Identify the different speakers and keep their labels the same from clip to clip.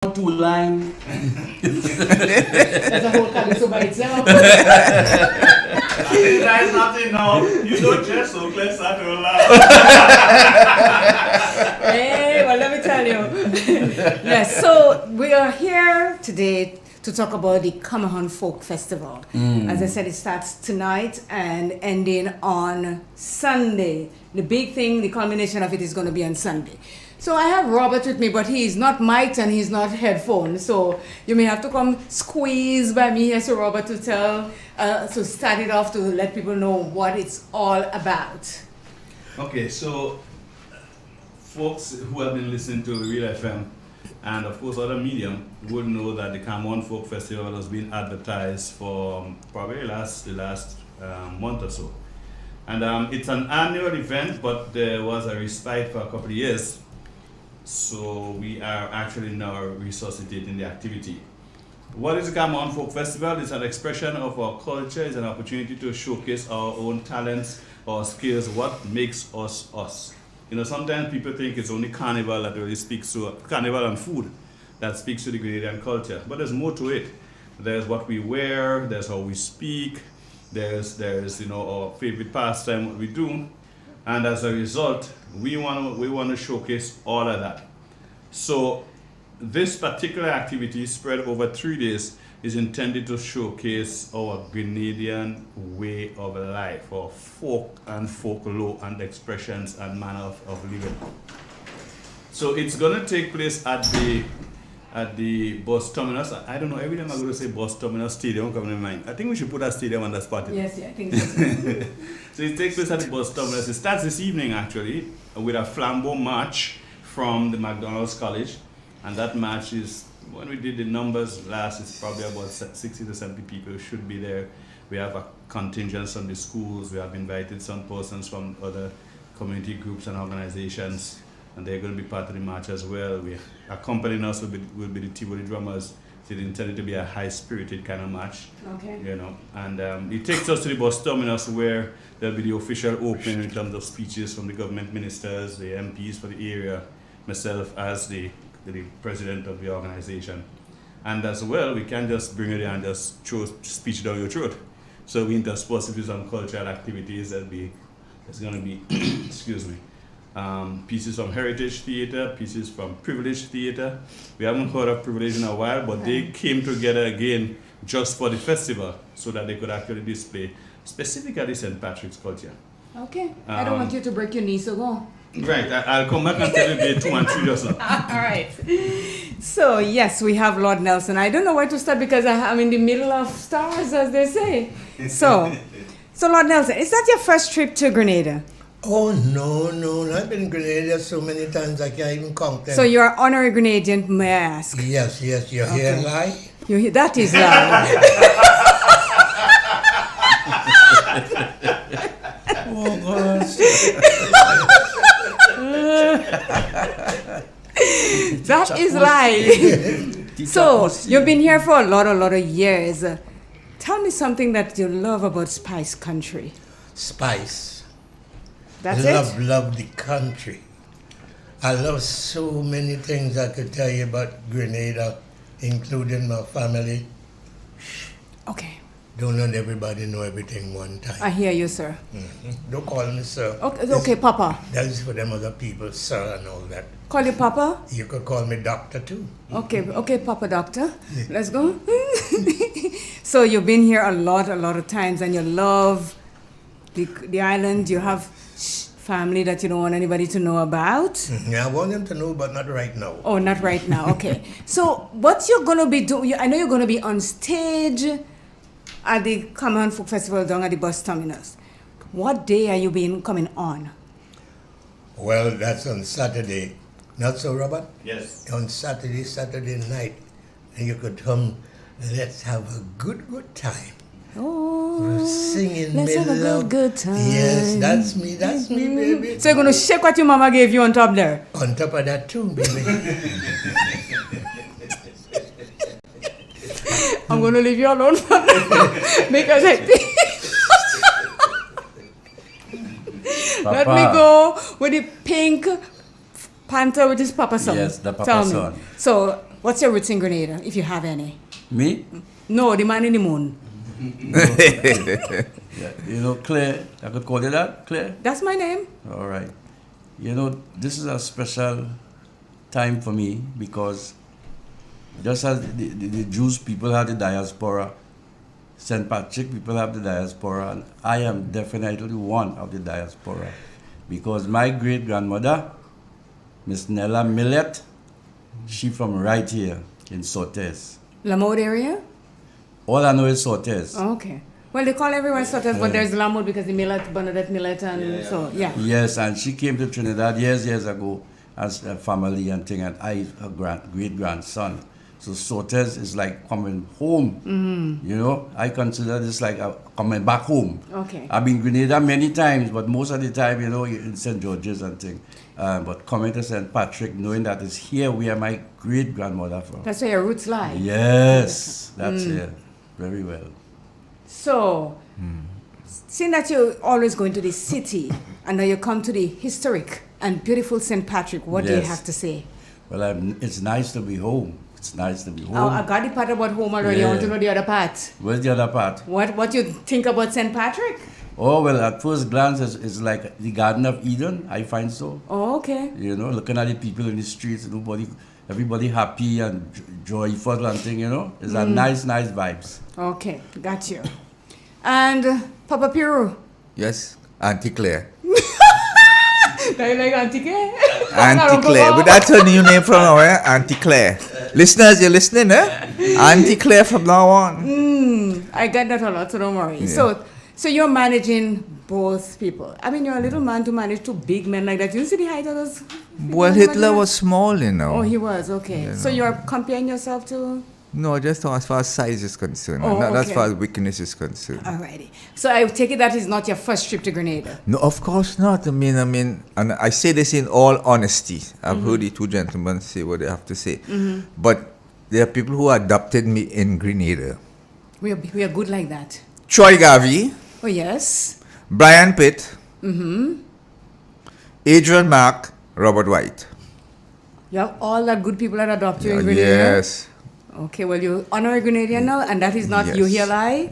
Speaker 1: 2 line.
Speaker 2: That's a whole calypso by itself.
Speaker 3: That is nothing now. You don't just so let's start to laugh.
Speaker 2: Hey, well, let me tell you. Yes, so we are here today to talk about the Camahan Folk Festival. As I said, it starts tonight and ending on Sunday. The big thing, the culmination of it is going to be on Sunday. So I have Robert with me, but he is not mic'd and he's not headphone. So you may have to come squeeze by me here, so Robert, to to start it off to let people know what it's all about.
Speaker 3: Okay, so folks who have been listening to Real FM and of course other medium would know that the Cameroon Folk Festival has been advertised for probably the last month or so. And it's an annual event, but there was a respite for a couple of years. So we are actually now resuscitating the activity. What is the Cameroon Folk Festival? It's an expression of our culture. It's an opportunity to showcase our own talents, our skills, what makes us us. You know, sometimes people think it's only carnival that really speaks to carnival and food that speaks to the Grenadian culture. But there's more to it. There's what we wear, there's how we speak, there's you know, our favorite pastime, what we do. And as a result, we want to showcase all of that. So this particular activity spread over 3 days is intended to showcase our Grenadian way of life, our folk and folklore and expressions and manner of living. So it's going to take place at the bus terminus. I don't know, every time I go to say bus terminus stadium coming in mind. I think we should put a stadium on that spot.
Speaker 2: Yes, yeah, I think so.
Speaker 3: So it takes place at the bus terminus. It starts this evening actually with a flambeau march from the McDonald's College. And that march is, when we did the numbers last, it's probably about 60 to 70 people should be there. We have a contingent from the schools. We have invited some persons from other community groups and organizations. And they're going to be part of the march as well. We accompanying us will be the Tivoli drummers. So it's intended to be a high-spirited kind of march. Okay. You know, and it takes us to the bus terminus where there'll be the official opening in terms of speeches from the government ministers, the MPs for the area, myself as the president of the organization. And as well, we can't just bring it there and just throw speech down your throat. So we intersperse it with some cultural activities. There's going to be, excuse me, pieces from Heritage Theatre, pieces from Privilege Theatre. We haven't heard of Privilege in a while, but they came together again just for the festival so that they could actually display specifically St. Patrick's culture.
Speaker 2: Okay. I don't want you to break your knee, so go.
Speaker 3: Right. I'll come back and tell you day 2 and 3 just now.
Speaker 2: All right. So, yes, we have Lord Nelson. I don't know where to start because I'm in the middle of stars, as they say. So Lord Nelson, is that your first trip to Grenada?
Speaker 4: Oh, no. I've been in Grenada so many times I can't even count them.
Speaker 2: So you're an honorary Grenadian, may I ask?
Speaker 4: Yes. Your hair lie?
Speaker 2: That is lie.
Speaker 4: Oh, gosh.
Speaker 2: That is lie. So you've been here for a lot of years. Tell me something that you love about Spice Country.
Speaker 4: Spice.
Speaker 2: That's
Speaker 4: it? Love the country. I love so many things I could tell you about Grenada, including my family.
Speaker 2: Okay.
Speaker 4: Don't let everybody know everything one time.
Speaker 2: I hear you, sir.
Speaker 4: Mm-hmm. Don't call me sir.
Speaker 2: Okay, Papa.
Speaker 4: That is for them other people, sir, and all that.
Speaker 2: Call you Papa?
Speaker 4: You could call me doctor too.
Speaker 2: Okay, Papa Doctor. Yeah. Let's go. So you've been here a lot of times, and you love the island. You have family that you don't want anybody to know about.
Speaker 4: Yeah, I want them to know, but not right now.
Speaker 2: Oh, not right now. Okay. So what you're going to be doing, I know you're going to be on stage at the Cameroon Folk Festival down at the bus terminus. What day are you coming on?
Speaker 4: Well, that's on Saturday. Not so, Robert?
Speaker 3: Yes.
Speaker 4: On Saturday night. And you could come, let's have a good time.
Speaker 2: Oh,
Speaker 4: singing
Speaker 2: let's have a good time.
Speaker 4: Yes, that's me, baby.
Speaker 2: So you're going to shake what your mama gave you on top there?
Speaker 4: On top of that too, baby.
Speaker 2: I'm going to leave you alone for now because I think... Let me go with the pink Panther, which is Papa's son.
Speaker 1: Yes, the Papa's son.
Speaker 2: So What's your roots in Grenada, if you have any?
Speaker 1: Me?
Speaker 2: No, the man in the moon.
Speaker 1: Yeah. You know, Claire, I could call you that, Claire?
Speaker 2: That's my name.
Speaker 1: All right. You know, this is a special time for me because just as the Jews people have the diaspora, St. Patrick people have the diaspora, and I am definitely one of the diaspora because my great-grandmother, Miss Nella Millet, she from right here in Sortes.
Speaker 2: Lamode area?
Speaker 1: All I know is Sortes.
Speaker 2: Oh, okay. Well, they call everyone Sotters, but there's Lamode because the Millet, Bernadette Millet, and so, yeah.
Speaker 1: Yes, and she came to Trinidad years ago as a family and thing, and I, her great-grandson. So Sortes is like coming home, you know. I consider this like coming back home.
Speaker 2: Okay.
Speaker 1: I've been in Grenada many times, but most of the time, you know, in St. George's and thing. But coming to St. Patrick, knowing that it's here where my great-grandmother from.
Speaker 2: That's where your roots lie.
Speaker 1: Yes, that's here. Very well.
Speaker 2: So, seeing that you're always going to the city, and now you come to the historic and beautiful St. Patrick, what do you
Speaker 1: Yes.
Speaker 2: have to say?
Speaker 1: Well, it's nice to be home. It's nice to be home.
Speaker 2: Oh, I got the part about home already. I want to
Speaker 1: Yeah.
Speaker 2: know the other part.
Speaker 1: Where's the other part?
Speaker 2: What you think about St. Patrick?
Speaker 1: Oh, well, at first glance, it's like the Garden of Eden, I find so.
Speaker 2: Oh, okay.
Speaker 1: You know, looking at the people in the streets, everybody happy and joyful and thing, you know. It's a nice vibes.
Speaker 2: Okay, got you. And Papa Piru.
Speaker 5: Yes, Auntie Claire.
Speaker 2: Do you like Auntie Claire?
Speaker 5: Auntie Claire. But that's her new name from now, eh? Auntie Claire. Listeners, you're listening, eh? Auntie Claire from now on.
Speaker 2: I get that a lot, so don't worry.
Speaker 5: Yeah.
Speaker 2: So you're managing both people. I mean, you're a little man to manage two big men like that. You see the height of those?
Speaker 5: Well, Hitler was small, you know.
Speaker 2: Oh, he was, okay.
Speaker 5: You
Speaker 2: So
Speaker 5: know.
Speaker 2: you're comparing yourself to?
Speaker 5: No, just as far as size is concerned.
Speaker 2: Oh,
Speaker 5: Not as
Speaker 2: okay.
Speaker 5: far as weakness is concerned.
Speaker 2: Alrighty. So I take it that is not your first trip to Grenada.
Speaker 5: No, of course not. I mean, and I say this in all honesty. I've heard the two gentlemen say what they have to say. But there are people who adopted me in Grenada.
Speaker 2: We are good like that.
Speaker 5: Troy Garvey,
Speaker 2: Oh, yes.
Speaker 5: Brian Pitt, Adrian Mack, Robert White.
Speaker 2: You have all that good people that adopt you in Grenada?
Speaker 5: Yes.
Speaker 2: Okay, well, you honor a Grenadian now, and that is not
Speaker 5: Yes.
Speaker 2: you here lie?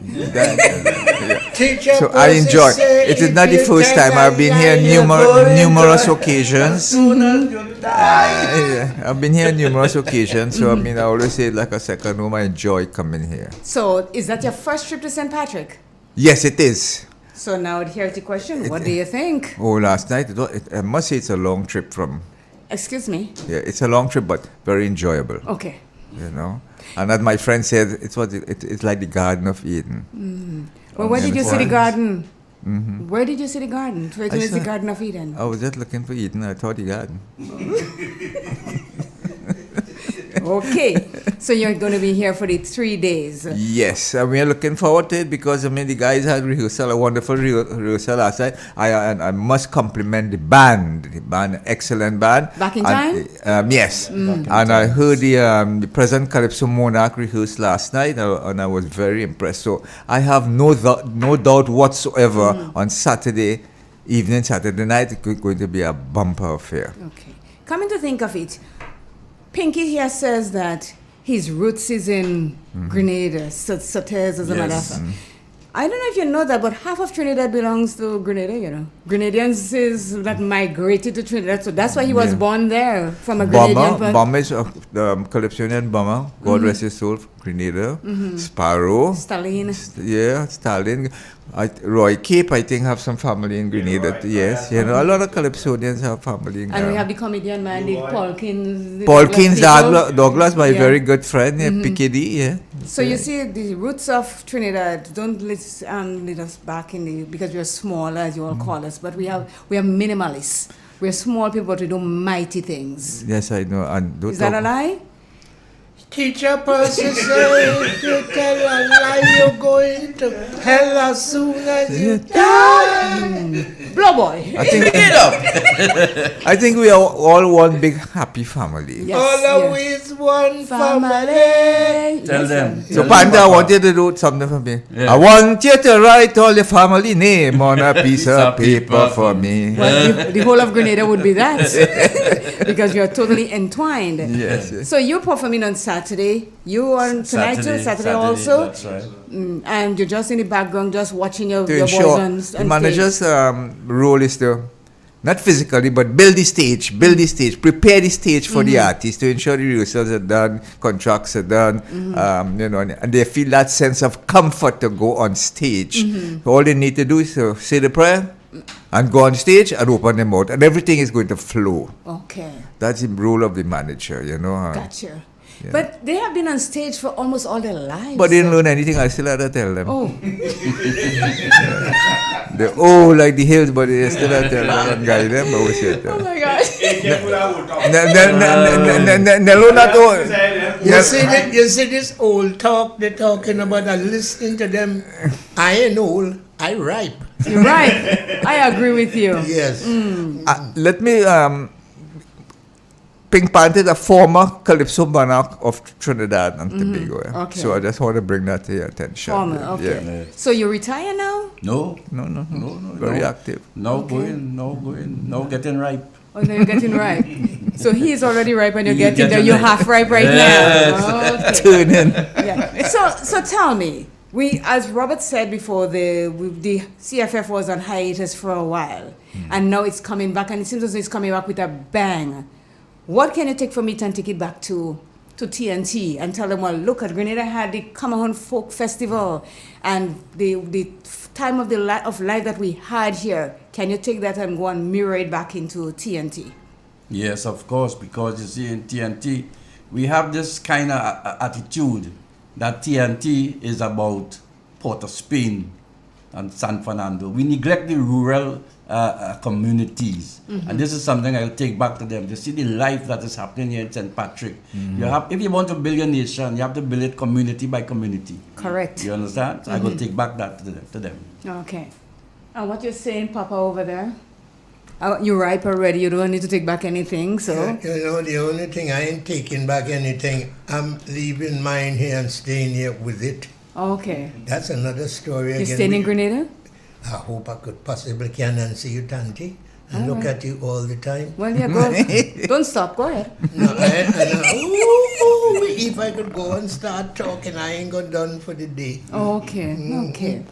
Speaker 4: Teacher
Speaker 5: So I
Speaker 4: Percy
Speaker 5: enjoy.
Speaker 4: say
Speaker 5: It is
Speaker 4: if
Speaker 5: not the
Speaker 4: you
Speaker 5: first
Speaker 4: tell
Speaker 5: time I've been here
Speaker 4: that you're
Speaker 5: numerous
Speaker 4: going to-
Speaker 5: occasions. I've been here numerous occasions, so I mean, I always say it like a second home. I enjoy coming here.
Speaker 2: So is that your first trip to St. Patrick?
Speaker 5: Yes, it is.
Speaker 2: So now here's the question. What do you think?
Speaker 5: Oh, last night, I must say it's a long trip from.
Speaker 2: Excuse me?
Speaker 5: Yeah, it's a long trip, but very enjoyable.
Speaker 2: Okay.
Speaker 5: You know, and as my friend said, it's like the Garden of Eden.
Speaker 2: Well, where did you see the
Speaker 5: Yes.
Speaker 2: garden? Where did you see the garden? Where
Speaker 5: I
Speaker 2: is the
Speaker 5: saw-
Speaker 2: Garden of Eden?
Speaker 5: I was just looking for Eden. I thought the garden.
Speaker 2: Okay. So you're going to be here for the 3 days.
Speaker 5: Yes, and we are looking forward to it because I mean the guys had rehearsal, a wonderful rehearsal last night. I must compliment the band, excellent band.
Speaker 2: Back in
Speaker 5: And, yes, and I heard the present Calypso Monarch rehearse last night, and I was very impressed. So I have no doubt whatsoever on Saturday evening, Saturday night, it's going to be a bumper affair.
Speaker 2: Okay. Coming to think of it, Pinky here says that his roots is in Grenada, Sortes as a matter of
Speaker 1: Yes.
Speaker 2: fact. I don't know if you know that, but half of Trinidad belongs to Grenada, you know. Grenadians is that migrated to Trinidad, so that's why he was born there, from a Grenadian.
Speaker 5: Bomber is the Calypsonian bomber, God rest his soul, Grenada. Sparrow.
Speaker 2: Stalin.
Speaker 5: Yeah, Stalin. Roy Cape, I think, have some family in Grenada. Yes, you know, a lot of Calypsonians have family in
Speaker 2: And we
Speaker 5: Ghana.
Speaker 2: have the comedian man, the Paul Kins. the
Speaker 5: Paul
Speaker 2: Douglas
Speaker 5: Kins,
Speaker 2: people.
Speaker 5: Douglas, my
Speaker 2: Yeah.
Speaker 5: very good friend, Piccadilly, yeah.
Speaker 2: So you see, the roots of Trinidad don't lead us back in the, because we are small, as you all call us, but we are minimalists. We are small people, but we do mighty things.
Speaker 5: Yes, I know. And
Speaker 2: Is that a lie?
Speaker 4: Teacher Percy said, if you tell a lie, you're going to hell as soon as you die.
Speaker 2: Blow boy.
Speaker 5: I think we are all one big happy family.
Speaker 2: Yes,
Speaker 4: All
Speaker 2: yeah.
Speaker 4: always one family.
Speaker 2: Family.
Speaker 1: Tell them.
Speaker 5: So,
Speaker 1: Tell them,
Speaker 5: Panda, I
Speaker 1: Papa.
Speaker 5: want you to do something for me.
Speaker 1: Yeah.
Speaker 5: I want you to write all your family name on a piece of paper for me.
Speaker 2: Well, the whole of Grenada would be that because you are totally entwined.
Speaker 5: Yes.
Speaker 2: So you're performing on Saturday. You on tonight too? Saturday also.
Speaker 1: That's right.
Speaker 2: And you're just in the background, just watching your
Speaker 5: To
Speaker 2: boys
Speaker 5: ensure
Speaker 2: on
Speaker 5: the
Speaker 2: stage.
Speaker 5: manager's role is to not physically but build the stage, prepare the stage for the artists to ensure the rehearsals are done, contracts are done, and they feel that sense of comfort to go on stage. All they need to do is to say the prayer and go on stage and open their mouth, and everything is going to flow.
Speaker 2: Okay,
Speaker 5: That's the role of the manager,
Speaker 2: gotcha.
Speaker 5: Yeah.
Speaker 2: But they have been on stage for almost all their lives.
Speaker 5: But they didn't learn anything. I still had to tell them.
Speaker 2: Oh,
Speaker 5: They're old like the hills, but they still had to tell them and guide them. But we should tell
Speaker 2: oh
Speaker 5: them.
Speaker 2: my gosh.
Speaker 4: You see this old talk they're talking about and listening to them. I ain't old, I ripe.
Speaker 2: You're right. I agree with you.
Speaker 4: Yes.
Speaker 5: Let me Pink Panther is a former Calypso monarch of Trinidad and Tobago. Yeah.
Speaker 2: Okay.
Speaker 5: So I just want to bring that to your attention.
Speaker 2: Former,
Speaker 5: Yeah.
Speaker 2: okay.
Speaker 5: Yeah.
Speaker 2: So you retire now?
Speaker 1: No.
Speaker 5: No.
Speaker 1: No.
Speaker 5: Very active.
Speaker 1: No going. No getting ripe.
Speaker 2: Oh, no, you're getting ripe. So he is already ripe and you're
Speaker 1: You're
Speaker 2: getting there.
Speaker 1: getting
Speaker 2: You're
Speaker 1: ripe.
Speaker 2: half ripe right
Speaker 1: Yes.
Speaker 2: now. Okay.
Speaker 5: Tune in.
Speaker 2: Yeah. So tell me, as Robert said before, the CFF was on hiatus for a while, and now it's coming back, and it seems as though it's coming back with a bang. What can you take from it and take it back to TNT and tell them, well, look, at Grenada had the Cameroon Folk Festival and the time of life that we had here. Can you take that and go and mirror it back into TNT?
Speaker 1: Yes, of course, because you see in TNT, we have this kind of attitude that TNT is about Port of Spain and San Fernando. We neglect the rural communities, and this is something I'll take back to them. To see the life that is happening here in St. Patrick. If you want to build a nation, you have to build it community by community.
Speaker 2: Correct.
Speaker 1: You understand? So I will take back that to them.
Speaker 2: Okay. And what you're saying, Papa, over there? You're ripe already. You don't need to take back anything, so...
Speaker 4: The only thing, I ain't taking back anything. I'm leaving mine here and staying here with it.
Speaker 2: Okay.
Speaker 4: That's another story
Speaker 2: You're
Speaker 4: again.
Speaker 2: staying in Grenada?
Speaker 4: I hope I could possibly come and see you, Tanti, and look at you all the time.
Speaker 2: Well, yeah, go. Don't stop. Go ahead.
Speaker 4: No, if I could go and start talking, I ain't got done for the day.
Speaker 2: Okay. Okay.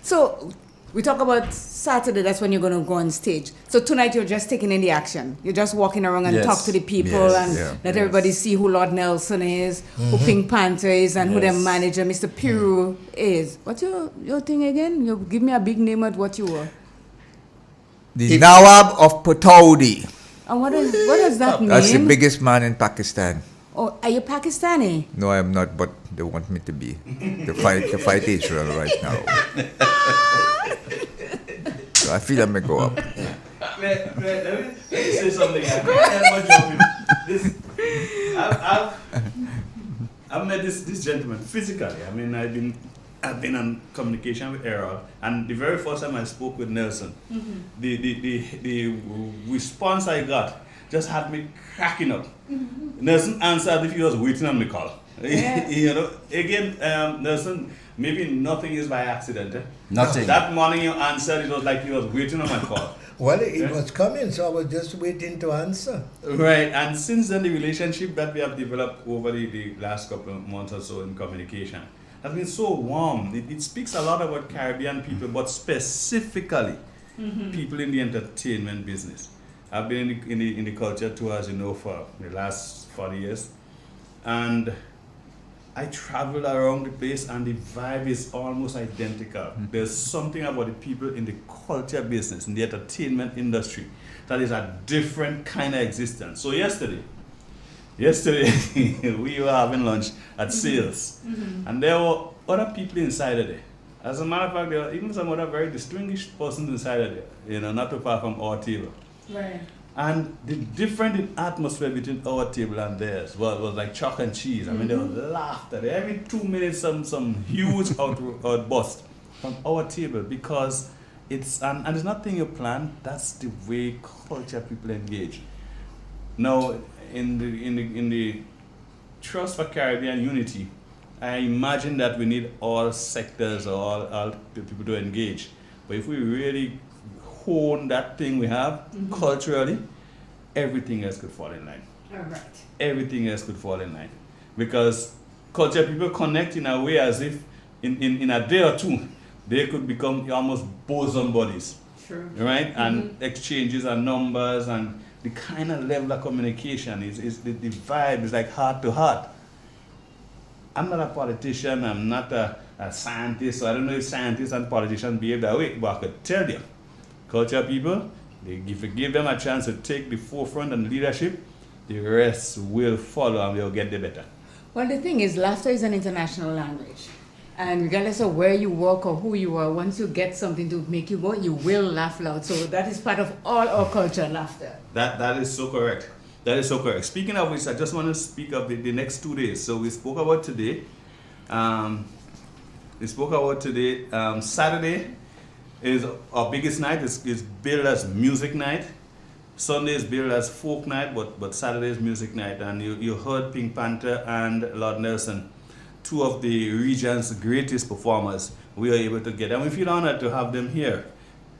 Speaker 2: So, we talk about Saturday. That's when you're going to go on stage. So tonight you're just taking in the action. You're just walking around and
Speaker 1: Yes.
Speaker 2: talk to the people
Speaker 1: Yes.
Speaker 2: and
Speaker 5: Yeah.
Speaker 2: let everybody see who Lord Nelson is, who Pink Panther is, and who their
Speaker 1: Yes.
Speaker 2: manager, Mr. Piru, is. What's your thing again? You give me a big name at what you were.
Speaker 5: The Nawab of Pataudi.
Speaker 2: And what does that mean?
Speaker 5: That's the biggest man in Pakistan.
Speaker 2: Oh, are you Pakistani?
Speaker 5: No, I am not, but they want me to be. To fight Israel right now. So I feel I may go up.
Speaker 3: Let me say something. I've met this gentleman physically. I mean, I've been on communication with Errol, and the very first time I spoke with Nelson, the response I got just had me cracking up. Nelson answered if he was waiting on me call.
Speaker 2: Yeah.
Speaker 3: Again, Nelson, maybe nothing is by accident.
Speaker 1: Nothing.
Speaker 3: That morning you answered, it was like he was waiting on my call.
Speaker 4: Well, it was coming, so I was just waiting to answer.
Speaker 3: Right, and since then the relationship that we have developed over the last couple of months or so in communication has been so warm. It speaks a lot about Caribbean people, but specifically people in the entertainment business. I've been in the culture too, as you know, for the last 40 years, and I travel around the place and the vibe is almost identical. There's something about the people in the culture business, in the entertainment industry, that is a different kind of existence. So yesterday we were having lunch at Sales, and there were other people inside of there. As a matter of fact, there were even some other very distinguished persons inside of there, not too far from our table.
Speaker 2: Right.
Speaker 3: And the difference in atmosphere between our table and theirs was like chalk and cheese. I mean, there was laughter. Every 2 minutes, some huge outburst from our table, because it's and it's nothing you plan. That's the way culture people engage. Now, in the Trust for Caribbean Unity, I imagine that we need all sectors or all people to engage. But if we really hone that thing we have culturally, everything else could fall in line.
Speaker 2: All right.
Speaker 3: Everything else could fall in line. Because culture people connect in a way as if in a day or two, they could become almost bosom buddies.
Speaker 2: True.
Speaker 3: Right? And exchanges and numbers and the kind of level of communication is the vibe is like heart to heart. I'm not a politician, I'm not a scientist, so I don't know if scientists and politicians behave that way, but I could tell you, culture people, if you give them a chance to take the forefront and leadership, the rest will follow and they'll get the better.
Speaker 2: Well, the thing is, laughter is an international language. And regardless of where you work or who you are, once you get something to make you go, you will laugh loud. So that is part of all our culture, laughter.
Speaker 3: That is so correct. That is so correct. Speaking of which, I just want to speak of the next 2 days. So we spoke about today. Saturday is our biggest night. Is billed as music night. Sunday is billed as folk night, but Saturday is music night. And you heard Pink Panther and Lord Nelson, two of the region's greatest performers. We are able to get them. We feel honored to have them here.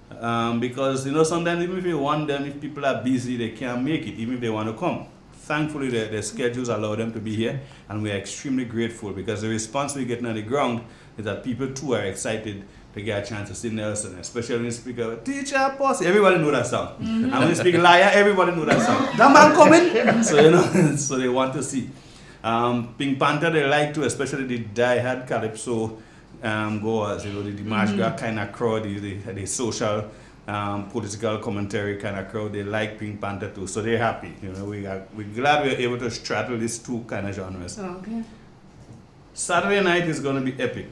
Speaker 3: Because sometimes even if you want them, if people are busy, they can't make it, even if they want to come. Thankfully, their schedules allow them to be here, and we are extremely grateful because the response we're getting on the ground is that people too are excited to get a chance to see Nelson, especially when you speak of Teacher Posse. Everybody know that song. And when you speak Liar, everybody know that song. That man coming! So, so they want to see. Pink Panther, they like to, especially the die-hard Calypso goers, the March kind of crowd, the social, political commentary kind of crowd. They like Pink Panther too, so they're happy. We're glad we're able to straddle these two kind of genres.
Speaker 2: Okay.
Speaker 3: Saturday night is going to be epic.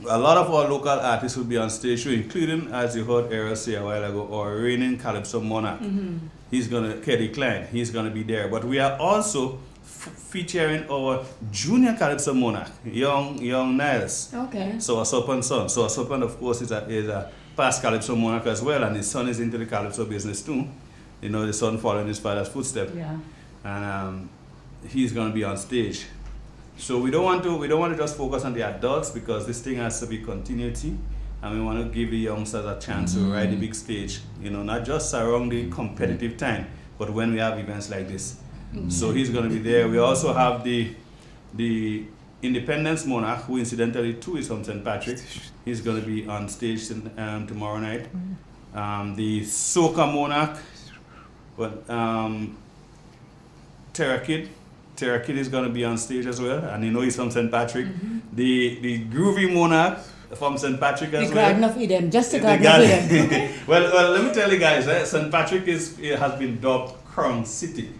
Speaker 3: A lot of our local artists will be on stage, including, as you heard Ariel say a while ago, our reigning Calypso monarch. He's going to, Kelly Klein, he's going to be there. But we are also featuring our junior Calypso monarch, young Niles.
Speaker 2: Okay.
Speaker 3: So our Sopan son. So our Sopan, of course, is a past Calypso monarch as well, and his son is into the Calypso business too. The son following his father's footsteps.
Speaker 2: Yeah.
Speaker 3: And he's going to be on stage. So we don't want to just focus on the adults, because this thing has to be continuity, and we want to give the youngsters a chance to ride the big stage. Not just around the competitive time, but when we have events like this. So he's going to be there. We also have the Independence Monarch, who incidentally too is from St. Patrick. He's going to be on stage tomorrow night. The Soca Monarch, but Terra Kid is going to be on stage as well, and he's from St. Patrick. The Groovy Monarch from St. Patrick as well.
Speaker 2: The Garden of Eden, just the Garden of Eden. Okay.
Speaker 3: well, let me tell you guys, St. Patrick has been dubbed Crown City.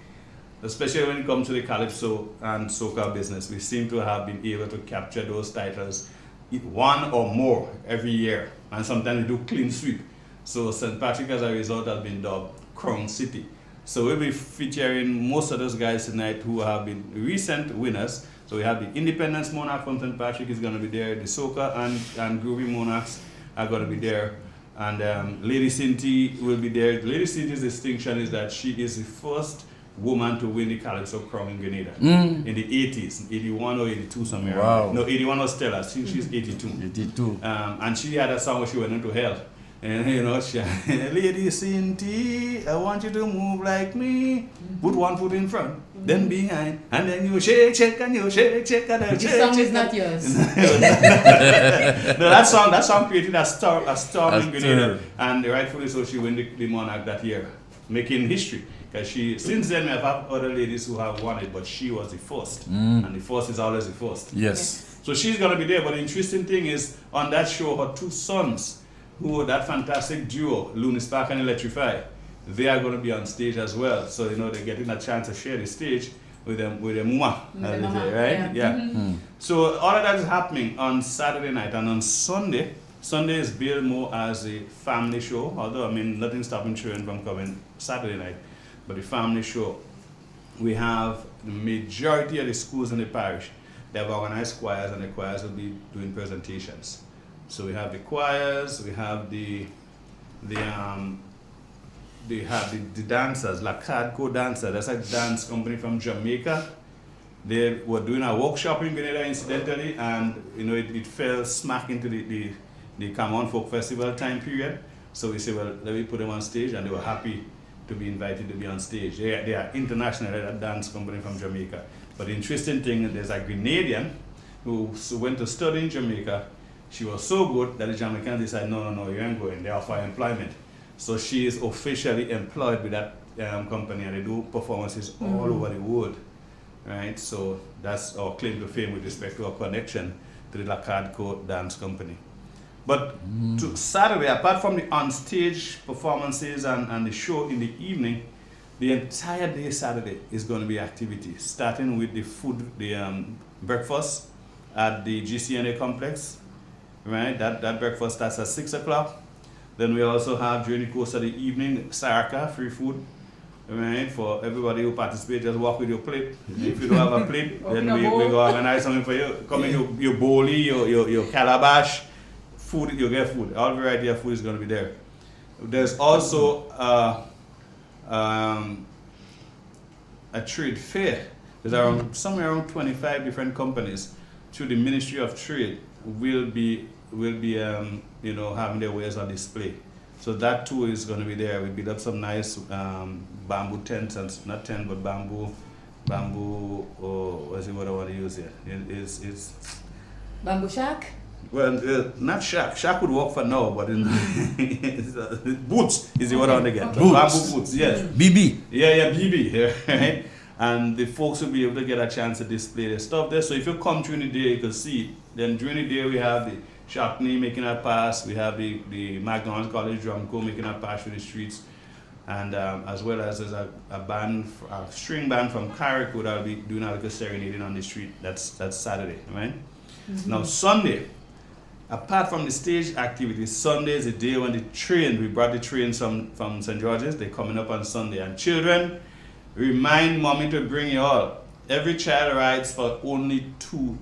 Speaker 3: Especially when it comes to the Calypso and Soca business, we seem to have been able to capture those titles, one or more every year, and sometimes we do clean sweep. So St. Patrick, as a result, has been dubbed Crown City. So we'll be featuring most of those guys tonight who have been recent winners. So we have the Independence Monarch from St. Patrick is going to be there, the Soca and Groovy Monarchs are going to be there, and Lady Cinti will be there. Lady Cinti's distinction is that she is the first woman to win the Calypso crown in Grenada in the 80s, 81 or 82 somewhere.
Speaker 1: Wow.
Speaker 3: No, 81 was Stella. She's 82.
Speaker 1: 82.
Speaker 3: And she had a song where she went into hell. And she Lady Cinti, I want you to move like me. Put one foot in front, then behind, and then you shake, and you shake, and then
Speaker 2: The song is not yours.
Speaker 3: No, that song created a storm in Grenada, and rightfully so, she won the Monarch that year, making history. Because since then we have had other ladies who have won it, but she was the first, and the first is always the first.
Speaker 1: Yes.
Speaker 3: So she's going to be there, but the interesting thing is, on that show, her two sons, who that fantastic duo, Looney Spark and Electrify, they are going to be on stage as well. So they're getting a chance to share the stage with them, with their mama, as they say, right? Yeah. So all of that is happening on Saturday night, and on Sunday is billed more as a family show. Although nothing stopping children from coming Saturday night. but the family show. We have the majority of the schools in the parish. They have organized choirs, and the choirs will be doing presentations. So we have the choirs, we have the dancers, La Cadco Dancer. That's a dance company from Jamaica. They were doing a workshop in Grenada incidentally, and it fell smack into the Come On Folk Festival time period. So we said, well, let me put them on stage, and they were happy to be invited to be on stage. They are international, they're a dance company from Jamaica. But the interesting thing is there's a Grenadian who went to study in Jamaica. She was so good that the Jamaicans decided, no, you ain't going. They offer employment. So she is officially employed with that company, and they do performances all over the world. Right? So that's our claim to fame with respect to our connection to the La Cadco Dance Company. But to Saturday, apart from the on-stage performances and the show in the evening, the entire day Saturday is going to be activity, starting with the breakfast at the GCNA complex. Right, that breakfast starts at 6 o'clock. Then we also have during the course of the evening, Saraka, free food. Right, for everybody who participates, just walk with your plate. If you don't have a plate, then we go organize something for you. Come in your bowlie, your calabash, food, you get food. All variety of food is going to be there. There's also a trade fair. There's somewhere around 25 different companies through the Ministry of Trade will be having their wares on display. So that too is going to be there. We build up some nice bamboo tents, and not tent, but bamboo. What's the word I want to use here? It's
Speaker 2: Bamboo shack?
Speaker 3: Well, not shack. Shack would work for now, but boots is the word I want to get.
Speaker 1: Okay.
Speaker 3: Bamboo boots, yes.
Speaker 1: BB.
Speaker 3: Yeah, BB. Right? And the folks will be able to get a chance to display their stuff there. So if you come during the day, you can see. Then during the day, we have the Shockney making a pass. We have the McDonald's College Drumco making a pass through the streets. And as well as there's a string band from Carrick that will be doing a little serenading on the street. That's Saturday, right? Now Sunday, apart from the stage activities, Sunday is the day when we brought the trains from St. George's. They're coming up on Sunday. And children, remind mommy to bring you all. Every child rides for only $2.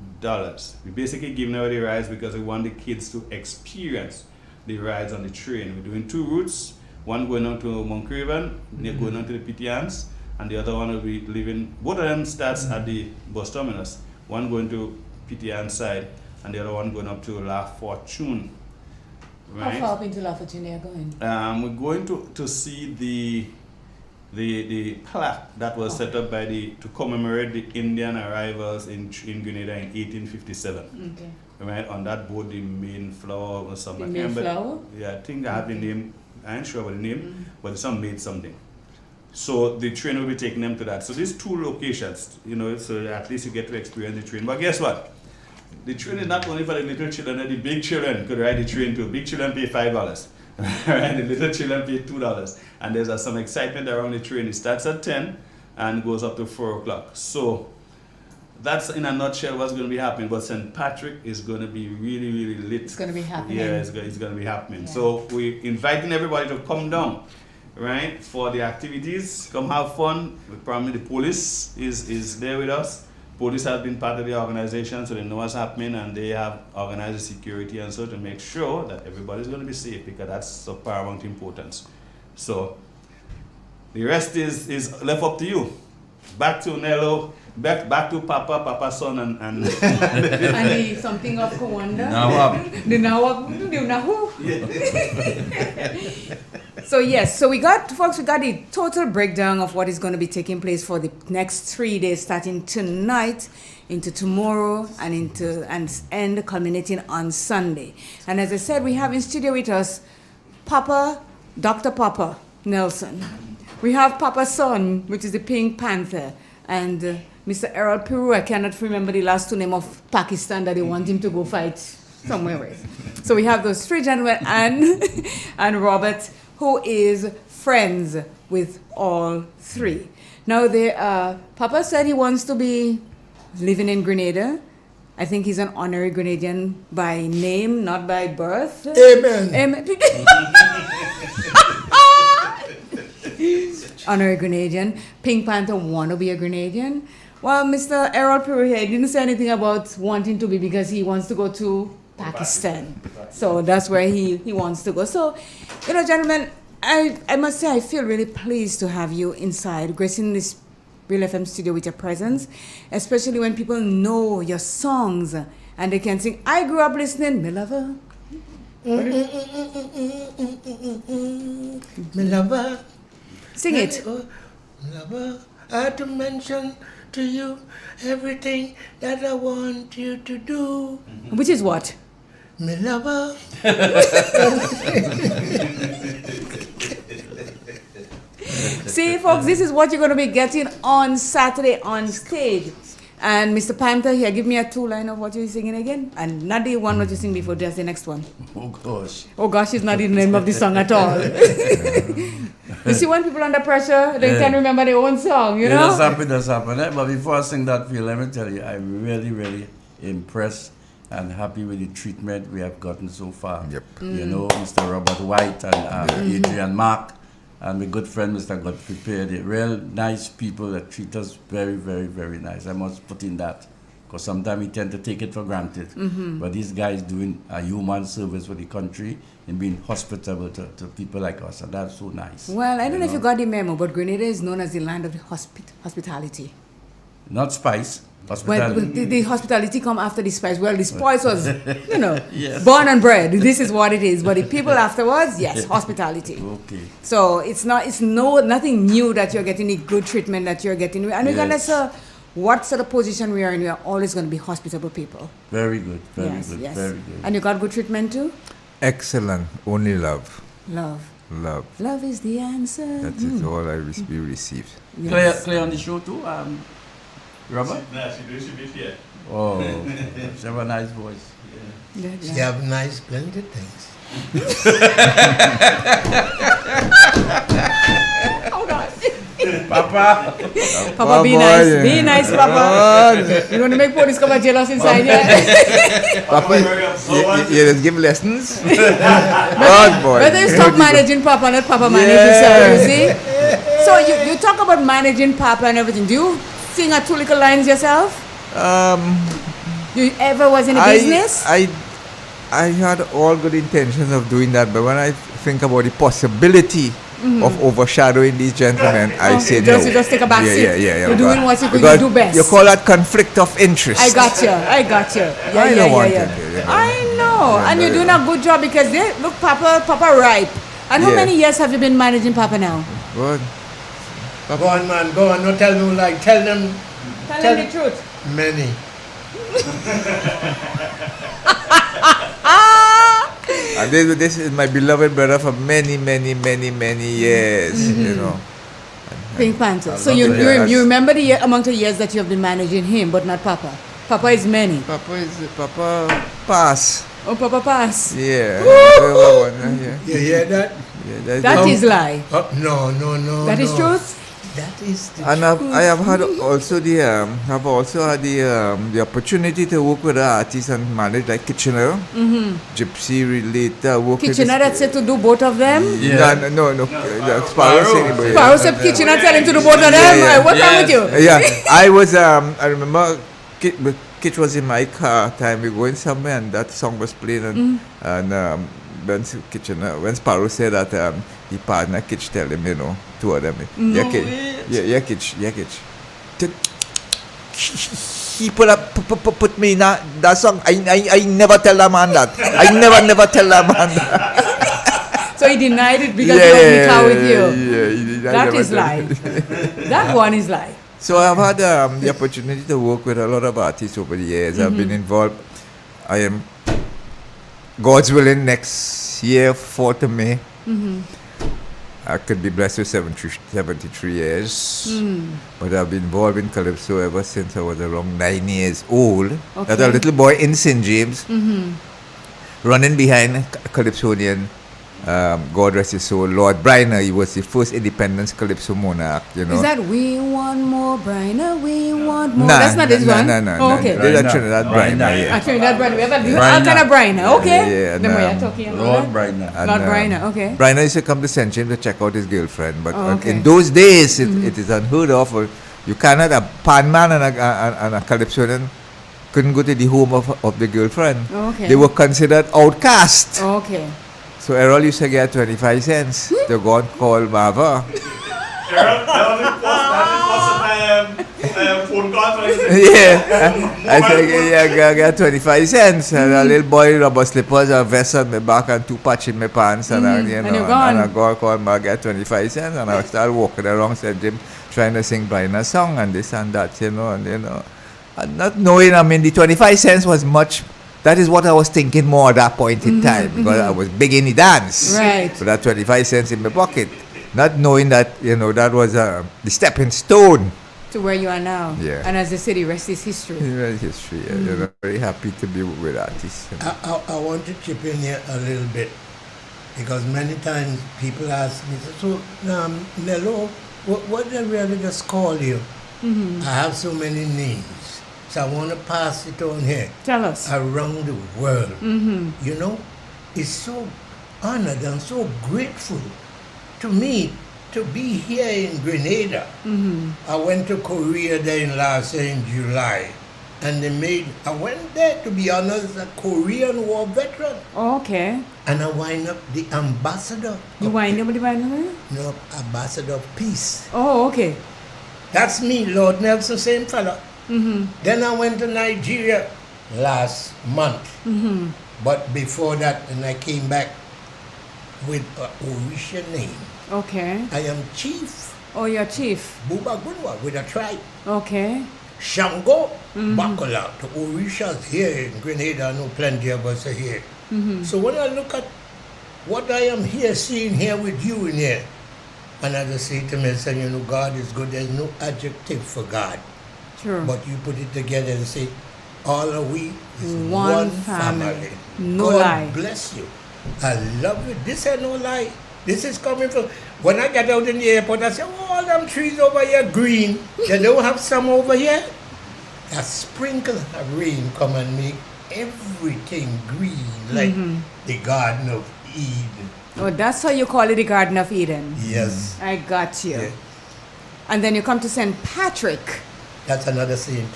Speaker 3: We basically giving away the rides because we want the kids to experience the rides on the train. We're doing 2 routes, one going on to Moncraven, going on to the Pitians, and the other one will be leaving. Both of them starts at the bus terminus. One going to Pitian side, and the other one going up to La Fortune. Right?
Speaker 2: How far up into La Fortune are you going?
Speaker 3: We're going to see the plaque that was set up to commemorate the Indian arrivals in Grenada in 1857.
Speaker 2: Okay.
Speaker 3: Right, on that boat, the Mayflower or something.
Speaker 2: The Mayflower?
Speaker 3: Yeah, I think I have the name. I ain't sure about the name, but some made something. So the train will be taking them to that. So these 2 locations, so at least you get to experience the train. But guess what? The train is not only for the little children, the big children could ride the train too. Big children pay $5. Right? The little children pay $2. And there's some excitement around the train. It starts at 10 and goes up to 4 o'clock. So that's in a nutshell what's going to be happening. But St. Patrick is going to be really, really lit.
Speaker 2: It's going to be happening.
Speaker 3: Yeah, it's going to be happening.
Speaker 2: Yeah.
Speaker 3: So we're inviting everybody to come down, right, for the activities. Come have fun. We promise the police is there with us. Police have been part of the organization, so they know what's happening, and they have organized the security and so to make sure that everybody's going to be safe, because that's of paramount importance. So the rest is left up to you. Back to Nello, back to Papa, son, and
Speaker 2: And the something of Kawanda.
Speaker 1: Nawab.
Speaker 2: The Nahu. So yes, so we got the total breakdown of what is going to be taking place for the next 3 days, starting tonight into tomorrow and end culminating on Sunday. And as I said, we have in studio with us Dr. Papa Nelson. We have Papa's son, which is the Pink Panther, and Mr. Errol Peru. I cannot remember the last 2 names of Pakistan that they want him to go fight somewhere with. So we have those 3 gentlemen and Robert, who is friends with all 3. Now, Papa said he wants to be living in Grenada. I think he's an honorary Grenadian by name, not by birth.
Speaker 4: Amen.
Speaker 2: Amen. honor a Grenadian. Pink Panther want to be a Grenadian. Well, Mr. Errol Perrier didn't say anything about wanting to be because he wants to go to Pakistan. So that's where he wants to go. So, gentlemen, I must say I feel really pleased to have you inside, gracing this Real FM studio with your presence, especially when people know your songs and they can sing, I grew up listening, me lover.
Speaker 4: Me lover.
Speaker 2: Sing it.
Speaker 4: Lover, I had to mention to you everything that I want you to do.
Speaker 2: Which is what?
Speaker 4: Me lover.
Speaker 2: See, folks, this is what you're going to be getting on Saturday on stage. And Mr. Panther here, give me a two-line of what you're singing again. And not the one what you sing before, just the next one.
Speaker 1: Oh gosh.
Speaker 2: Oh gosh, it's not the name of the song at all. You see, when people under pressure, they
Speaker 1: Yeah.
Speaker 2: can remember their own song, you know?
Speaker 1: That's happened. But before I sing that for you, let me tell you, I'm really, really impressed and happy with the treatment we have gotten so far.
Speaker 5: Yep.
Speaker 1: You know, Mr. Robert White and Adrian Mark and my good friend Mr. Godfrey Pear, they're real nice people that treat us very, very, very nice. I must put in that. Because sometimes we tend to take it for granted. But these guys doing a human service for the country and being hospitable to people like us, and that's so nice.
Speaker 2: Well, I don't know if you got the memo, but Grenada is known as the land of the hospitality.
Speaker 1: Not spice,
Speaker 2: Well,
Speaker 1: hospitality.
Speaker 2: the hospitality come after the spice. Well, the spice was,
Speaker 1: Yes.
Speaker 2: born and bred. This is what it is. But the people afterwards, yes, hospitality.
Speaker 1: Okay.
Speaker 2: So it's nothing new that you're getting the good treatment that you're getting. And regardless of what sort of position we are in, we are always going to be hospitable people.
Speaker 1: Very good. Very
Speaker 2: Yes,
Speaker 1: good.
Speaker 2: yes.
Speaker 1: Very good.
Speaker 2: And you got good treatment too?
Speaker 5: Excellent. Only love.
Speaker 2: Love.
Speaker 5: Love.
Speaker 2: Love is the answer.
Speaker 5: That is all we received.
Speaker 2: Yes.
Speaker 1: Claire on the show too, Robert?
Speaker 3: No, she be here.
Speaker 1: Oh, she have a nice voice.
Speaker 2: Yeah,
Speaker 4: She
Speaker 2: yeah.
Speaker 4: have nice plenty things.
Speaker 2: Oh, God.
Speaker 1: Papa!
Speaker 2: Papa, be
Speaker 5: boy,
Speaker 2: nice.
Speaker 5: yeah.
Speaker 2: Be nice, Papa. You want to make police come and jail us inside here?
Speaker 5: Papa, you just give lessons? God, boy.
Speaker 2: Whether you stop managing Papa, not Papa manage yourself, you see? So you talk about managing Papa and everything. Do you sing a two little lines yourself? You ever was in a business?
Speaker 5: I had all good intentions of doing that, but when I think about the possibility of overshadowing these gentlemen, I say no.
Speaker 2: You just take a back seat.
Speaker 5: Yeah.
Speaker 2: You're doing what you
Speaker 5: because
Speaker 2: do best.
Speaker 5: You call that conflict of interest.
Speaker 2: I got you. Yeah,
Speaker 5: I don't want it,
Speaker 2: I know. And you're doing a good job because look, Papa ripe. And how
Speaker 5: Yeah.
Speaker 2: many years have you been managing Papa now?
Speaker 5: Good.
Speaker 4: Go on, man. Go on. Don't tell me like. Tell them
Speaker 2: Tell them the truth.
Speaker 4: many.
Speaker 5: And this is my beloved brother for many years, you know.
Speaker 2: Pink Panther. So
Speaker 1: love
Speaker 2: you,
Speaker 1: to
Speaker 2: you,
Speaker 5: hear
Speaker 2: you
Speaker 5: that.
Speaker 2: remember the amount of years that you have been managing him, but not Papa. Papa is many.
Speaker 5: Papa pass.
Speaker 2: Oh, Papa pass.
Speaker 5: Yeah.
Speaker 4: You hear that?
Speaker 5: Yeah,
Speaker 2: That is lie.
Speaker 4: No.
Speaker 2: That is
Speaker 4: no.
Speaker 2: truth.
Speaker 4: That is the
Speaker 5: And I have had also the opportunity to work with artists and manage like Kitchener, Gypsy related work with
Speaker 2: Kitchener that said to do both of them.
Speaker 1: Yeah.
Speaker 5: No, Sparrow said it,
Speaker 2: Sparrow said Kitchener tell him to do both of them.
Speaker 5: Yeah.
Speaker 2: What's wrong with you?
Speaker 5: Yeah, I was I remember Kitch was in my car time we going somewhere and that song was playing and when Sparrow said that the partner Kitch tell him, two of them. Kitch. He put me in that song. I never tell that man that. I never tell that man that.
Speaker 2: So he denied it because he was in the car with you.
Speaker 5: Yeah, he did.
Speaker 2: That is lie. That one is lie.
Speaker 5: So I've had the opportunity to work with a lot of artists over the years. I've been involved. I am, God's willing, next year, 4th of May. I could be blessed with 73 years. But I've been involved in Calypso ever since I was around 9 years old.
Speaker 2: Okay.
Speaker 5: As a little boy in St. James, running behind Calypsonian God rest his soul, Lord Bryner. He was the first independence calypso monarch, you know.
Speaker 2: Is that We Want More, Bryner, We Want More?
Speaker 5: Nah,
Speaker 2: That's not this one?
Speaker 5: No.
Speaker 2: Oh, okay.
Speaker 5: There's a
Speaker 1: Bryner.
Speaker 5: Trinidad
Speaker 1: Bryner.
Speaker 5: Bryner, yeah.
Speaker 2: Trinidad Bryner. We have all
Speaker 1: Bryner.
Speaker 2: kind of Bryner. Okay.
Speaker 5: Yeah,
Speaker 2: Then we are
Speaker 5: and,
Speaker 2: talking about
Speaker 1: Lord
Speaker 2: that.
Speaker 1: Bryner.
Speaker 5: And,
Speaker 2: Lord Bryner, okay.
Speaker 5: Bryner used to come to St. James to check out his girlfriend, but
Speaker 2: Oh, okay.
Speaker 5: in those days, it is unheard of. You cannot, a pan man and a calypsonian couldn't go to the home of the girlfriend.
Speaker 2: Okay.
Speaker 5: They were considered outcast.
Speaker 2: Okay.
Speaker 5: So Errol used to get 25 cents to go and call Marva.
Speaker 3: Phone call.
Speaker 5: Yeah, I said, yeah, I get 25 cents. And a little boy, rubber slippers, a vest on my back, and 2 patch in my pants. And,
Speaker 2: and you're gone.
Speaker 5: And I go and call Marva, get 25 cents. And I start walking around St. James trying to sing Bryner's song and this and that, and And not knowing, the 25 cents was much. That is what I was thinking more at that point in time, because I was big in the dance.
Speaker 2: Right.
Speaker 5: So that 25 cents in my pocket. Not knowing that, that was the stepping stone.
Speaker 2: To where you are now.
Speaker 5: Yeah.
Speaker 2: And as they say, the rest is history.
Speaker 5: History. Very happy to be with artists.
Speaker 4: I want to chip in here a little bit, because many times people ask me, so Nello, what did I really just call you? I have so many names. So I want to pass it on here.
Speaker 2: Tell us.
Speaker 4: Around the world. It's so honored and so grateful to me to be here in Grenada. I went to Korea there in last year in July. And I went there to be honored as a Korean War veteran.
Speaker 2: Okay.
Speaker 4: And I wind up the ambassador.
Speaker 2: You wind up with the Bryner?
Speaker 4: No, ambassador of peace.
Speaker 2: Oh, okay.
Speaker 4: That's me, Lord Nelson, same fella. Then I went to Nigeria last month. But before that, and I came back with an Orisha name.
Speaker 2: Okay.
Speaker 4: I am Chief
Speaker 2: Oh, you're chief.
Speaker 4: Buba Gunwa with a tribe.
Speaker 2: Okay.
Speaker 4: Shango Bakola. The Orishas here in Grenada, I know plenty of us are here. So when I look at what I am here, seeing here with you in here, and I just say to myself, God is good. There's no adjective for God.
Speaker 2: True.
Speaker 4: But you put it together and say, all are we is
Speaker 2: One
Speaker 4: one
Speaker 2: family.
Speaker 4: family.
Speaker 2: No
Speaker 4: God
Speaker 2: lie.
Speaker 4: bless you. I love it. This ain't no lie. This is coming from, when I get out in the airport, I say, all them trees over here green. They don't have some over here. A sprinkle of rain come and make everything green, like the Garden of Eden.
Speaker 2: Oh, that's how you call it the Garden of Eden.
Speaker 4: Yes.
Speaker 2: I got you.
Speaker 4: Yeah.
Speaker 2: And then you come to St. Patrick.
Speaker 4: That's another saint.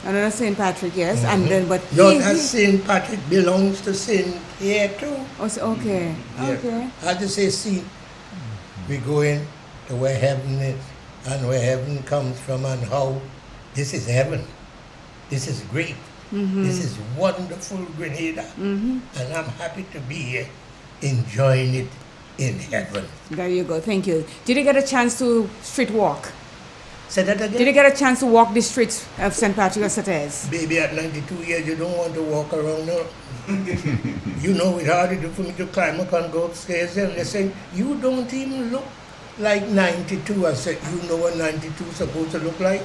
Speaker 2: Another St. Patrick, yes. And then, but
Speaker 4: No, that Saint Patrick belongs to Saint here too.
Speaker 2: Oh, okay.
Speaker 4: Yeah.
Speaker 2: Okay.
Speaker 4: I just say saint. We go in to where heaven is and where heaven comes from and how this is heaven. This is great. This is wonderful Grenada. And I'm happy to be here enjoying it in heaven.
Speaker 2: There you go. Thank you. Did you get a chance to street walk?
Speaker 4: Say that again?
Speaker 2: Did you get a chance to walk the streets of St. Patrick or Sates?
Speaker 4: Baby, at 92 years, you don't want to walk around now. You know it's hard to do for me to climb up and go upstairs and they say, you don't even look like 92. I said, you know what 92 is supposed to look like?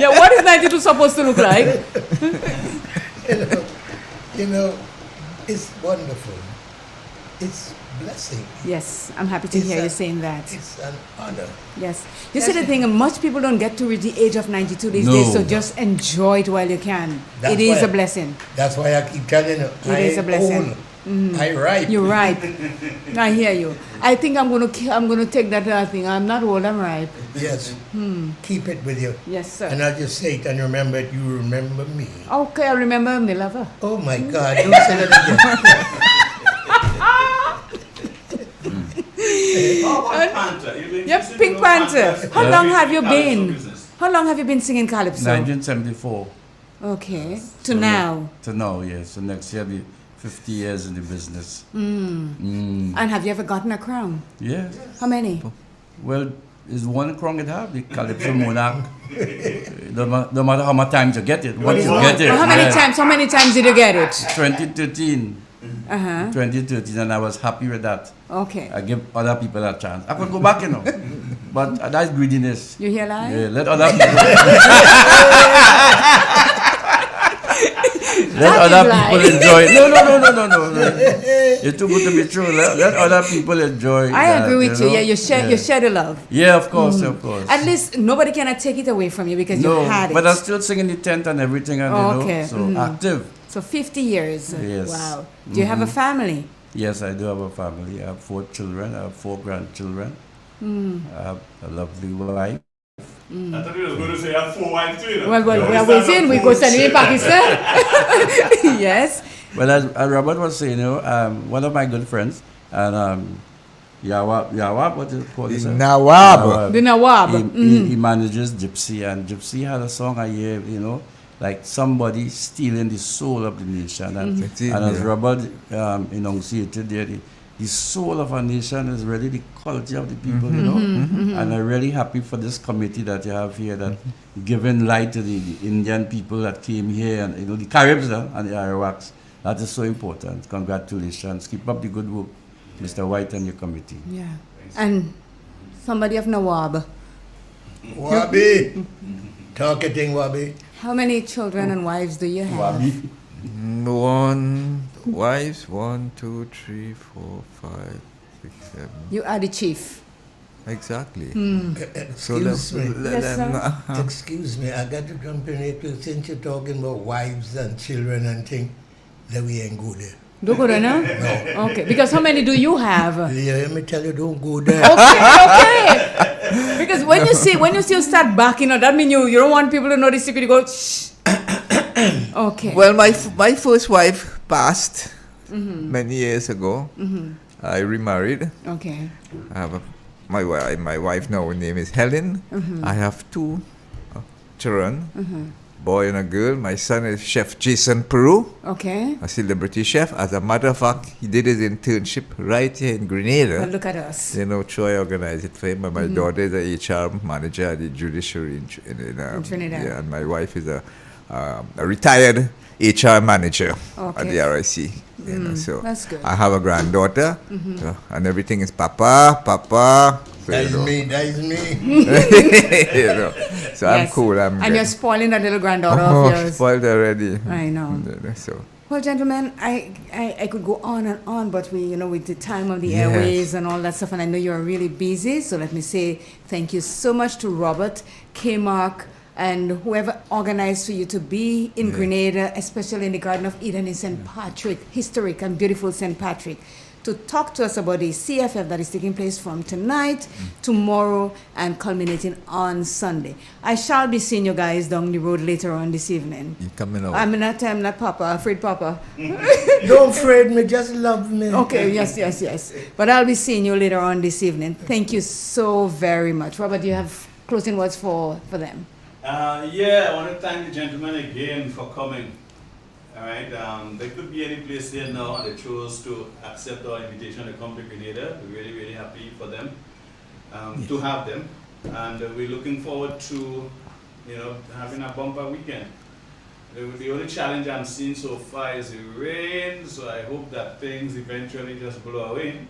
Speaker 2: Yeah, what is 92 supposed to look like?
Speaker 4: you know, it's wonderful. It's blessing.
Speaker 2: Yes, I'm happy to
Speaker 4: It's
Speaker 2: hear
Speaker 4: a-
Speaker 2: you saying that.
Speaker 4: It's an honor.
Speaker 2: Yes. You see the thing, much people don't get to reach the age of 92 these
Speaker 1: No.
Speaker 2: days, so just enjoy it while you can.
Speaker 4: That's
Speaker 2: It is
Speaker 4: why-
Speaker 2: a blessing.
Speaker 4: That's why I keep telling you,
Speaker 2: It is a blessing.
Speaker 4: I ripe.
Speaker 2: You're right. I hear you. I think I'm gonna take that thing. I'm not old, I'm ripe.
Speaker 4: Yes. Keep it with you.
Speaker 2: Yes, sir.
Speaker 4: And I'll just say it and remember it, you remember me.
Speaker 2: Okay, I remember me lover.
Speaker 4: Oh my God, don't say that again.
Speaker 3: Panther.
Speaker 2: Yep, Pink Panther. How long have you been? How long have you been singing calypso?
Speaker 1: 1974
Speaker 2: Okay. To now.
Speaker 1: to now, yes. So next year, be 50 years in the business.
Speaker 2: And have you ever gotten a crown?
Speaker 1: Yes.
Speaker 2: How many?
Speaker 1: Well, is one crown it have, the Calypso Monarch. No matter how much times you get it, once you get it.
Speaker 2: How many
Speaker 1: yes.
Speaker 2: times? How many times did you get it?
Speaker 1: 2013.
Speaker 2: Uh-huh.
Speaker 1: 2013, and I was happy with that.
Speaker 2: Okay.
Speaker 1: I give other people a chance. I could go back, but that's greediness.
Speaker 2: You hear that?
Speaker 1: Yeah, let other people. Let
Speaker 2: That
Speaker 1: other
Speaker 2: is
Speaker 1: people
Speaker 2: lie.
Speaker 1: enjoy. No. It's too good to be true. Let other people enjoy.
Speaker 2: I
Speaker 1: that,
Speaker 2: agree with you.
Speaker 1: know?
Speaker 2: Yeah, you share the love.
Speaker 1: Yeah, of course, of course.
Speaker 2: At least nobody cannot take it away from you because
Speaker 1: No,
Speaker 2: you had it.
Speaker 1: but I'm still singing the tent and everything, and
Speaker 2: Okay,
Speaker 1: so active.
Speaker 2: So 50 years.
Speaker 1: Yes.
Speaker 2: Wow. Do you have a family?
Speaker 1: Yes, I do have a family. I have 4 children. I have 4 grandchildren. I have a lovely wife.
Speaker 3: I thought you were going to say I have 4 wives too.
Speaker 2: Well, we are waiting. We go send in Pakistan. Yes.
Speaker 1: Well, as Robert was saying, one of my good friends, and Yawab, what is it called?
Speaker 5: Nawab.
Speaker 2: The Nawab.
Speaker 1: He manages Gypsy, and Gypsy had a song I hear, like somebody stealing the soul of the nation. And,
Speaker 5: That's it,
Speaker 1: and as
Speaker 5: yeah.
Speaker 1: Robert enunciated there, the soul of a nation is really the quality of the people, And I'm really happy for this committee that you have here that giving light to the Indian people that came here and, the Caribs and the Arawaks. That is so important. Congratulations. Keep up the good work, Mr. White and your committee.
Speaker 2: Yeah. And somebody of Nawab.
Speaker 4: Wabi. Talk a thing, Wabi.
Speaker 2: How many children and wives do you have?
Speaker 5: One wives, 1, 2, 3, 4, 5, 6, 7.
Speaker 2: You are the chief.
Speaker 5: Exactly.
Speaker 4: Excuse me.
Speaker 2: Yes, sir.
Speaker 4: Excuse me, I got to jump in here too. Since you're talking about wives and children and things, that we ain't go there.
Speaker 2: Don't go there now?
Speaker 4: No.
Speaker 2: Okay. Because how many do you have?
Speaker 4: Yeah, let me tell you, don't go there.
Speaker 2: Okay. Because when you see you start backing up, that means you don't want people to know the secret. You go, shh. Okay.
Speaker 5: Well, my first wife passed many years ago. I remarried.
Speaker 2: Okay.
Speaker 5: I have my wife now, her name is Helen. I have 2 children, boy and a girl. My son is Chef Jason Peru,
Speaker 2: Okay.
Speaker 5: a celebrity chef. As a matter of fact, he did his internship right here in Grenada.
Speaker 2: Well, look at us.
Speaker 5: Troy organized it for him. And my daughter is a HR manager at the judiciary in
Speaker 2: Trinidad.
Speaker 5: Yeah, and my wife is a retired HR manager at
Speaker 2: Okay.
Speaker 5: the RIC. So
Speaker 2: That's good.
Speaker 5: I have a granddaughter, and everything is Papa. So,
Speaker 4: That is me.
Speaker 5: So I'm
Speaker 2: Yes.
Speaker 5: cool. I'm
Speaker 2: And
Speaker 5: good.
Speaker 2: you're spoiling that little granddaughter
Speaker 5: Oh,
Speaker 2: of yours.
Speaker 5: spoiled already.
Speaker 2: I know.
Speaker 5: So
Speaker 2: Well, gentlemen, I could go on and on, but with the time of the
Speaker 5: Yes.
Speaker 2: airways and all that stuff, and I know you're really busy, so let me say thank you so much to Robert, K-Mark, and whoever organized for you to be in Grenada, especially in the Garden of Eden in St. Patrick, historic and beautiful St. Patrick, to talk to us about the CFF that is taking place from tonight, tomorrow, and culminating on Sunday. I shall be seeing you guys down the road later on this evening.
Speaker 5: you coming out?
Speaker 2: I'm not Papa, afraid Papa.
Speaker 4: Don't afraid me, just love me.
Speaker 2: Okay, yes. But I'll be seeing you later on this evening. Thank you so very much. Robert, do you have closing words for them?
Speaker 3: I want to thank the gentlemen again for coming. All right, they could be any place there now, and they chose to accept our invitation to come to Grenada. We're really, really happy for them to have them, and we're looking forward to, having a bumper weekend. The only challenge I'm seeing so far is the rain, so I hope that things eventually just blow away.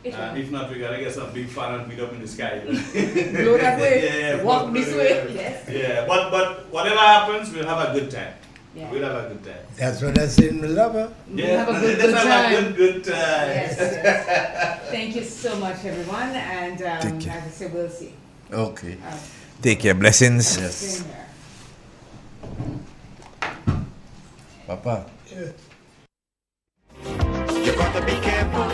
Speaker 3: If not, we gotta get some big fan and meet up in the sky.
Speaker 2: Blow that way.
Speaker 3: Yeah,
Speaker 2: Walk this way. Yes.
Speaker 3: Yeah, but whatever happens, we'll have a good time.
Speaker 2: Yeah.
Speaker 3: We'll have a good time.
Speaker 4: That's what I said, me love her.
Speaker 3: Yeah,
Speaker 2: have a good
Speaker 3: let's have
Speaker 2: time.
Speaker 3: a good time.
Speaker 2: Yes. Thank you so much, everyone. And
Speaker 5: Take care.
Speaker 2: as I said, we'll see.
Speaker 1: Okay.
Speaker 5: Take care. Blessings.
Speaker 1: Yes.
Speaker 2: Same here.
Speaker 1: Papa.
Speaker 6: You gotta be careful.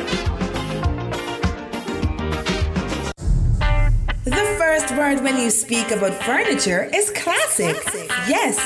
Speaker 7: The first word when you speak about furniture is classic. Yes,